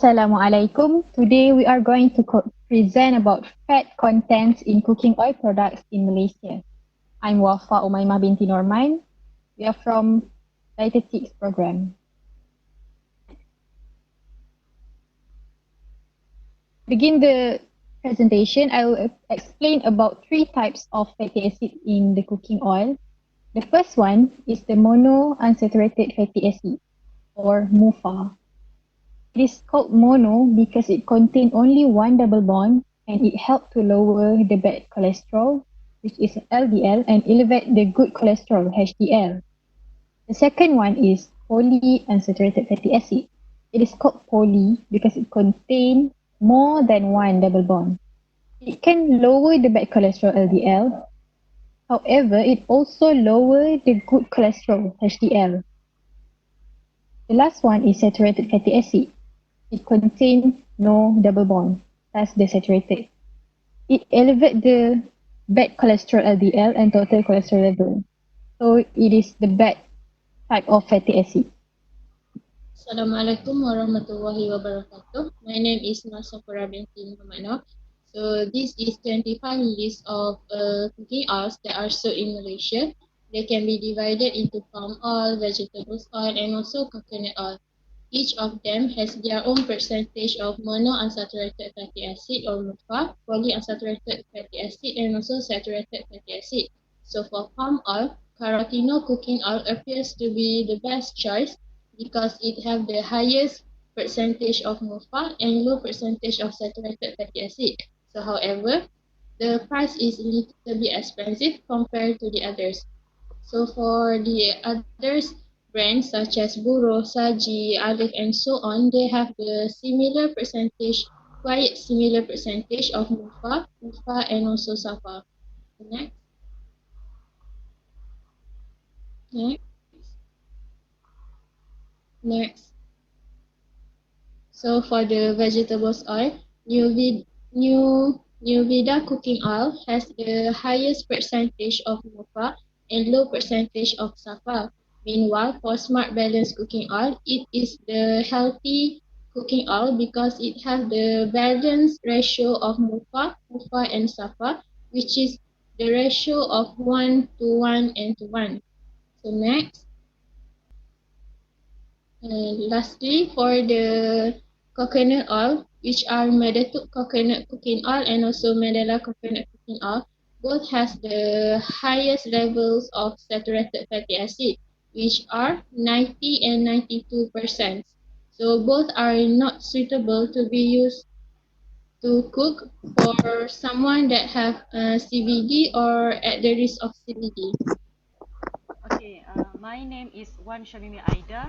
Assalamualaikum. Today we are going to present about fat contents in cooking oil products in Malaysia. I'm Wafa Umaymah binti Norman. We are from Dietetics program. Begin the presentation, I will explain about three types of fatty acid in the cooking oil. The first one is the monounsaturated fatty acid or MUFA. It is called mono because it contains only one double bond and it helps to lower the bad cholesterol, which is LDL, and elevate the good cholesterol, HDL. The second one is polyunsaturated fatty acid. It is called poly because it contains more than one double bond. It can lower the bad cholesterol, LDL. However, it also lowers the good cholesterol, HDL. The last one is saturated fatty acid. It contains no double bond, thus desaturated. It elevates the bad cholesterol LDL and total cholesterol level. So it is the bad type of fatty acid. Assalamualaikum warahmatullahi wabarakatuh. My name is Nasafura binti Muhammad. So this is 25 list of cooking oils that are sold in Malaysia. They can be divided into palm oil, vegetables oil, and also coconut oil. Each of them has their own percentage of monounsaturated fatty acid or MUFA, polyunsaturated fatty acid, and also saturated fatty acid. So for palm oil, caroteno cooking oil appears to be the best choice because it have the highest percentage of MUFA and low percentage of saturated fatty acid. So however, the price is a little bit expensive compared to the others. So for the others brands such as Buro, Saji, Harith and so on, they have the similar percentage, quite similar percentage of MUFA and also SAFA. Next, next, next. So for the vegetables oil, Nuvida cooking oil has the highest percentage of MUFA and low percentage of SAFA. Meanwhile, for Smart Balance cooking oil, it is the healthy cooking oil because it has the balanced ratio of MUFA and SAFA, which is the ratio of 1 to 1 and to 1. So next. And lastly, for the coconut oil, which are Medatuk coconut cooking oil and also Medela coconut cooking oil, both has the highest levels of saturated fatty acid, which are 90 and 92%. So both are not suitable to be used to cook for someone that have CVD or at the risk of CVD. Okay, my name is Wan Shamimi Aida.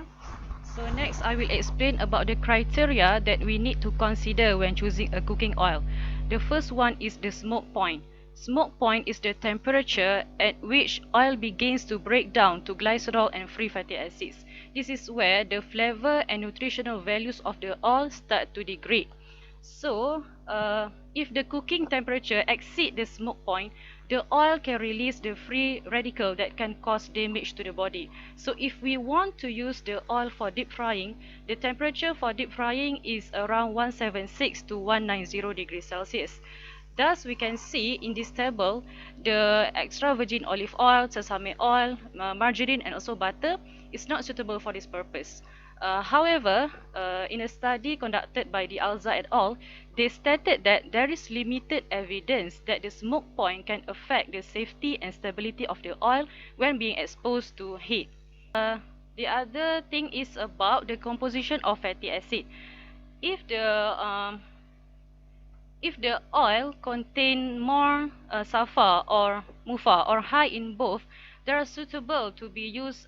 So next I will explain about the criteria that we need to consider when choosing a cooking oil. The first one is the smoke point. Smoke point is the temperature at which oil begins to break down to glycerol and free fatty acids. This is where the flavor and nutritional values of the oil start to degrade. So, if the cooking temperature exceeds the smoke point, the oil can release the free radical that can cause damage to the body. So if we want to use the oil for deep frying, the temperature for deep frying is around 176 to 190 degrees Celsius. Thus, we can see in this table the extra virgin olive oil, sesame oil, margarine and also butter is not suitable for this purpose. However, in a study conducted by the Alza et al., they stated that there is limited evidence that the smoke point can affect the safety and stability of the oil when being exposed to heat. The other thing is about the composition of fatty acid. If the um, if the oil contain more sulfur or mufa or high in both, they are suitable to be used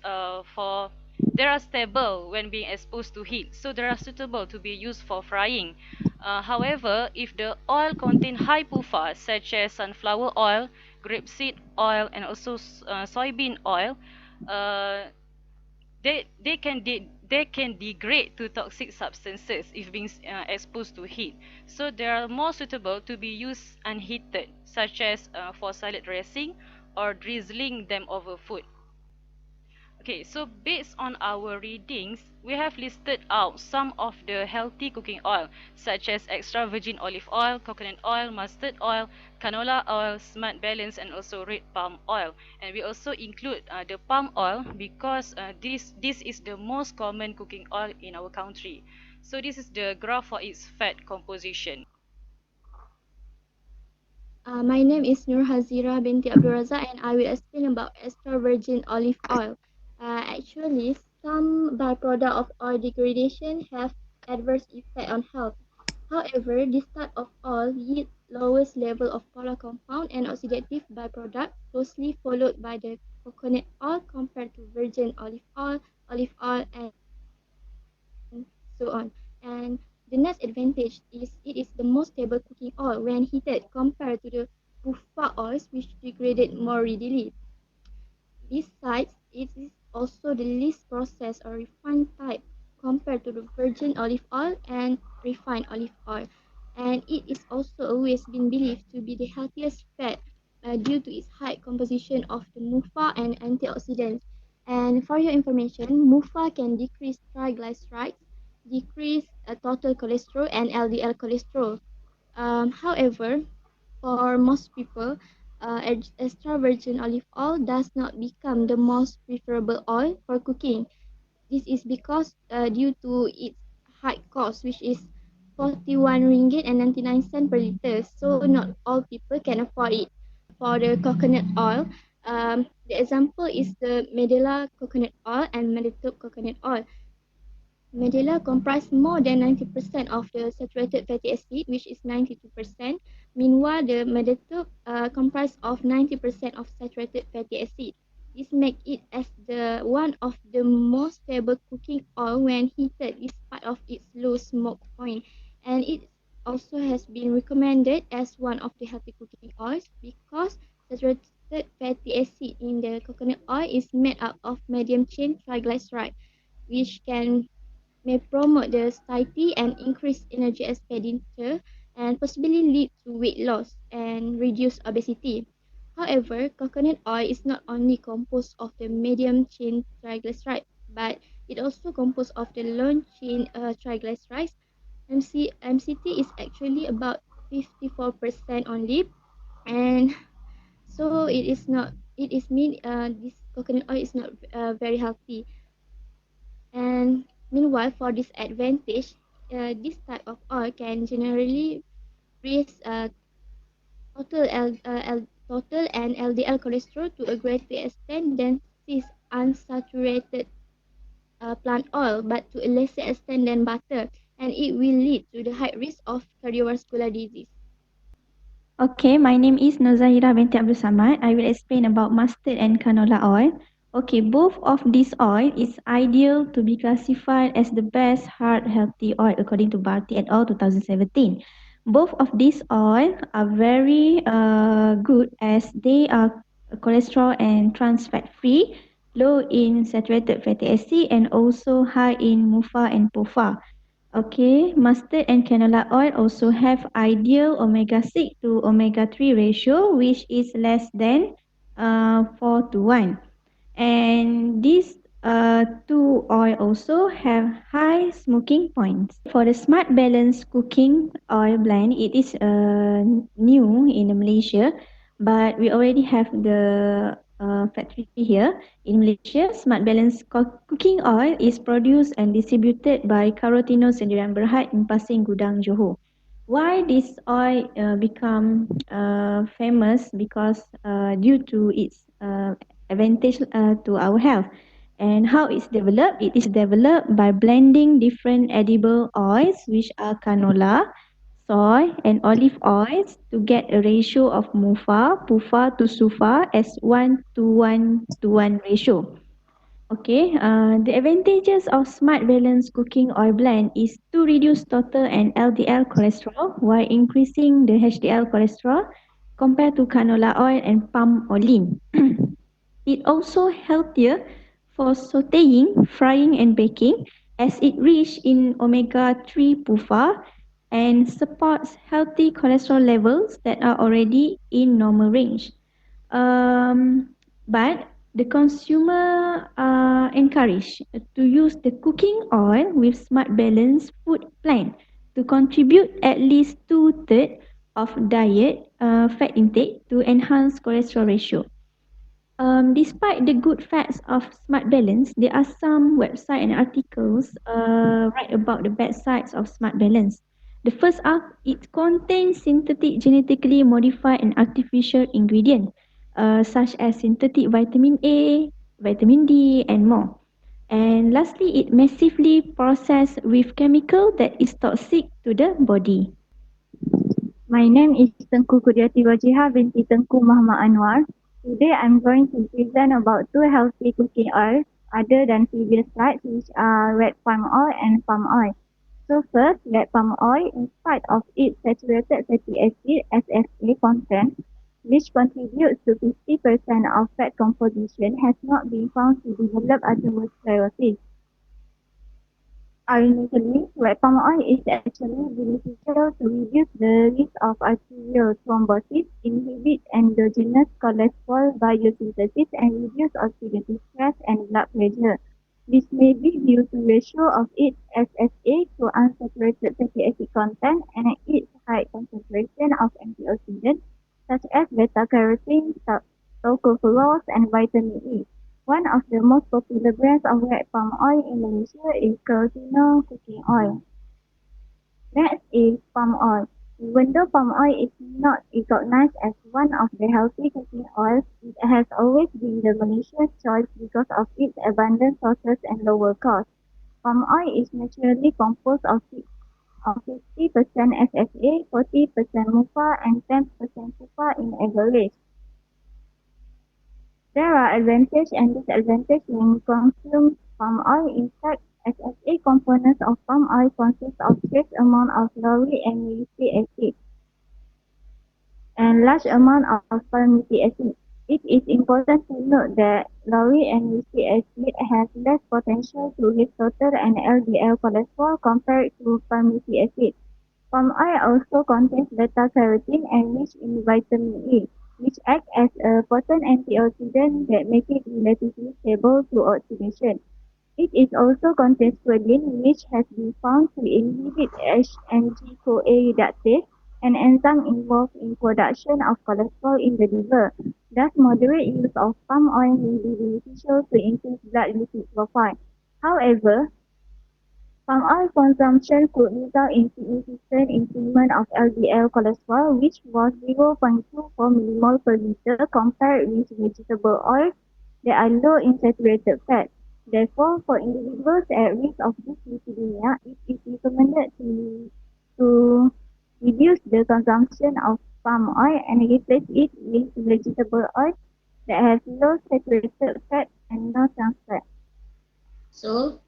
they are stable when being exposed to heat, so they are suitable to be used for frying. However, if the oil contain high PUFA such as sunflower oil, grapeseed oil and also soybean oil, uh, they can degrade to toxic substances if being exposed to heat. So they are more suitable to be used unheated, such as for salad dressing or drizzling them over food. Okay, so based on our readings, we have listed out some of the healthy cooking oil, such as extra virgin olive oil, coconut oil, mustard oil, canola oil, smart balance, and also red palm oil. And we also include the palm oil because this is the most common cooking oil in our country. So this is the graph for its fat composition. My name is Nur Hazira binti Abdul Razak and I will explain about extra virgin olive oil. Actually, some byproduct of oil degradation have adverse effect on health. However, this type of oil yields lowest level of polar compound and oxidative byproduct, closely followed by the coconut oil compared to virgin olive oil, and so on. And the next advantage is it is the most stable cooking oil when heated compared to the buffa oils which degraded more readily. Besides, it is also the least processed or refined type compared to the virgin olive oil and refined olive oil. And it is also always been believed to be the healthiest fat due to its high composition of the MUFA and antioxidants. And for your information, MUFA can decrease triglycerides, decrease total cholesterol and LDL cholesterol. However, for most people, extra virgin olive oil does not become the most preferable oil for cooking. This is because due to its high cost, which is 41 ringgit and 99 cent per liter. So not all people can afford it. For the coconut oil, the example is the Medela coconut oil and Meditube coconut oil. Medela comprise more than 90% of the saturated fatty acid, which is 92%. Meanwhile, the Meditube comprise of 90% of saturated fatty acid. This makes it as the one of the most stable cooking oil when heated despite of its low smoke point. And it also has been recommended as one of the healthy cooking oils because saturated fatty acid in the coconut oil is made up of medium chain triglyceride, which can may promote the satiety and increase energy expenditure and possibly lead to weight loss and reduce obesity. However, coconut oil is not only composed of the medium chain triglyceride, but it also composed of the long chain triglycerides. MCT is actually about 54% only, and so it is not. It is mean this coconut oil is not very healthy. And meanwhile, for this advantage, this type of oil can generally raise total and LDL cholesterol to a greater extent than cis unsaturated plant oil, but to a lesser extent than butter, and it will lead to the high risk of cardiovascular disease. Okay, my name is Nuzahira binti Abdul Samad. I will explain about mustard and canola oil. Okay, both of these oil is ideal to be classified as the best heart healthy oil according to Bharti et al. 2017. Both of these oil are very good as they are cholesterol and trans fat free, low in saturated fatty acid, and also high in MUFA and POFA. Okay, mustard and canola oil also have ideal omega-6 to omega-3 ratio, which is less than 4 to 1. And these two oil also have high smoking points. For the Smart Balance cooking oil blend, it is new in Malaysia, but we already have the factory here in Malaysia. Smart Balance cooking oil is produced and distributed by Carotino Sendirian Berhad in Pasing Gudang, Johor. Why this oil become famous? Because due to its advantage to our health. And how it's developed? It is developed by blending different edible oils, which are canola, soy, and olive oils, to get a ratio of MUFA, PUFA to SUFA as 1 to 1 to 1 ratio. Okay, the advantages of Smart Balance cooking oil blend is to reduce total and LDL cholesterol while increasing the HDL cholesterol compared to canola oil and palm oil. It also healthier for sautéing, frying and baking as it rich in omega-3 PUFA and supports healthy cholesterol levels that are already in normal range. Um, but The consumer are encouraged to use the cooking oil with smart balance food plan to contribute at least two-thirds of diet fat intake to enhance cholesterol ratio. Despite the good facts of smart balance, there are some website and articles write about the bad sides of smart balance. The first are it contains synthetic genetically modified and artificial ingredients such as synthetic vitamin A, vitamin D and more. And lastly, it massively processed with chemical that is toxic to the body. My name is Tengku Kudiati Wajiha binti Tengku Muhammad Anwar. Today I'm going to present about two healthy cooking oils other than previous slides, which are red palm oil and palm oil. So first, red palm oil, in spite of its saturated fatty acid (SFA) content, which contributes to 50% of fat composition, has not been found to develop atherosclerosis. Ironically, red palm oil is actually beneficial to reduce the risk of arterial thrombosis, inhibit endogenous cholesterol biosynthesis, and reduce oxidative stress and blood pressure. This may be due to ratio of its SSA to unsaturated fatty acid content and its high concentration of antioxidants such as beta-carotene, tocopherols, and vitamin E. One of the most popular brands of red palm oil in Malaysia is Counselling cooking oil. Next is palm oil. Even though palm oil is not recognized as one of the healthy cooking oils, it has always been the Malaysian choice because of its abundant sources and lower cost. Palm oil is naturally composed of 50% SSA, 40% MUFA, and 10% PUFA in average. There are advantages and disadvantages when consume palm oil. In fact, SSA components of palm oil consist of trace amount of lauric and muriatic acid and large amount of palmitic acid. It is important to note that lauric and muriatic acid has less potential to raise total and LDL cholesterol compared to palmitic acid. Palm oil also contains beta-carotene and rich in vitamin E, which acts as a potent antioxidant that makes it relatively stable to oxidation. It is also contains proline, which has been found to inhibit HNG-CoA reductase, an enzyme involved in production of cholesterol in the liver. Thus, moderate use of palm oil may be beneficial to improve blood lipid profile. However, palm oil consumption could result in significant increment of LDL cholesterol, which was 0.24 millimole per liter compared with vegetable oils that are low in saturated fat. Therefore, for individuals at risk of dyslipidemia, it is recommended to reduce the consumption of palm oil and replace it with vegetable oils that have low saturated fat and no trans fat. So,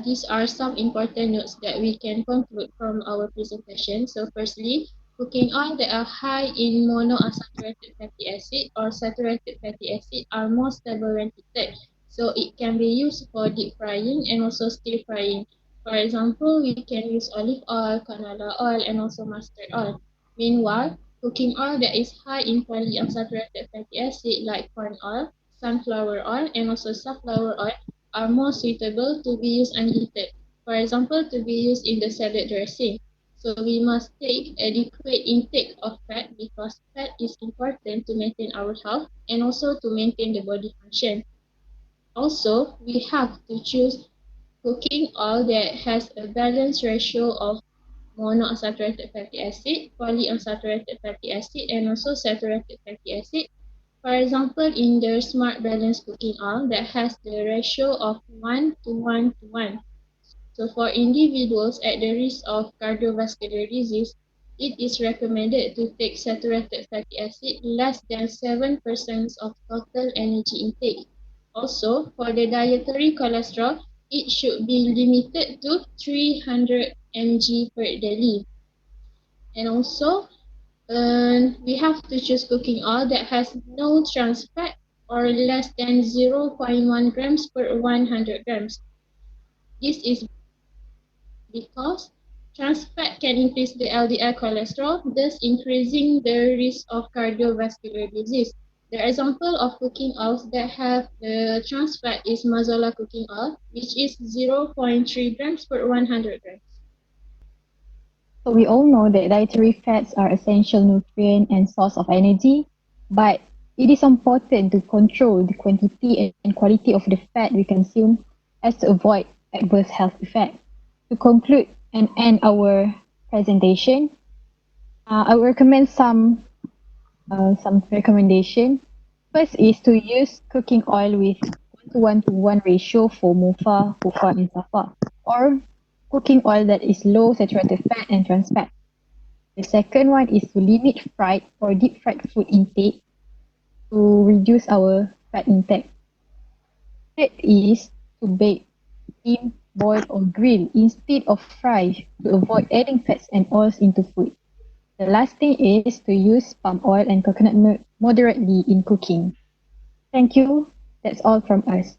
these are some important notes that we can conclude from our presentation. So, firstly, cooking oil that are high in monounsaturated fatty acid or saturated fatty acid are more stable when heated. So, it can be used for deep frying and also stir frying. For example, we can use olive oil, canola oil, and also mustard oil. Meanwhile, cooking oil that is high in polyunsaturated fatty acid like corn oil, sunflower oil, and also safflower oil are more suitable to be used unheated. For example, to be used in the salad dressing. So we must take adequate intake of fat because fat is important to maintain our health and also to maintain the body function. Also, we have to choose cooking oil that has a balanced ratio of monounsaturated fatty acid, polyunsaturated fatty acid, and also saturated fatty acid. For example, in the Smart Balance cooking oil that has the ratio of 1 to 1 to 1. So for individuals at the risk of cardiovascular disease, it is recommended to take saturated fatty acid less than 7% of total energy intake. Also, for the dietary cholesterol, it should be limited to 300 mg per daily. And also, we have to choose cooking oil that has no trans fat or less than 0.1 grams per 100 grams. This is because trans fat can increase the LDL cholesterol, thus increasing the risk of cardiovascular disease. The example of cooking oils that have the trans fat is Mazola cooking oil, which is 0.3 grams per 100 grams. So we all know that dietary fats are essential nutrient and source of energy, but it is important to control the quantity and quality of the fat we consume as to avoid adverse health effects. To conclude and end our presentation, I will recommend some recommendation. First is to use cooking oil with 1 to 1 ratio for MUFA, PUFA, and SAFA, or cooking oil that is low saturated fat and trans fat. The second one is to limit fried or deep fried food intake to reduce our fat intake. Third is to bake, steam, boil, or grill instead of fry to avoid adding fats and oils into food. The last thing is to use palm oil and coconut milk moderately in cooking. Thank you. That's all from us.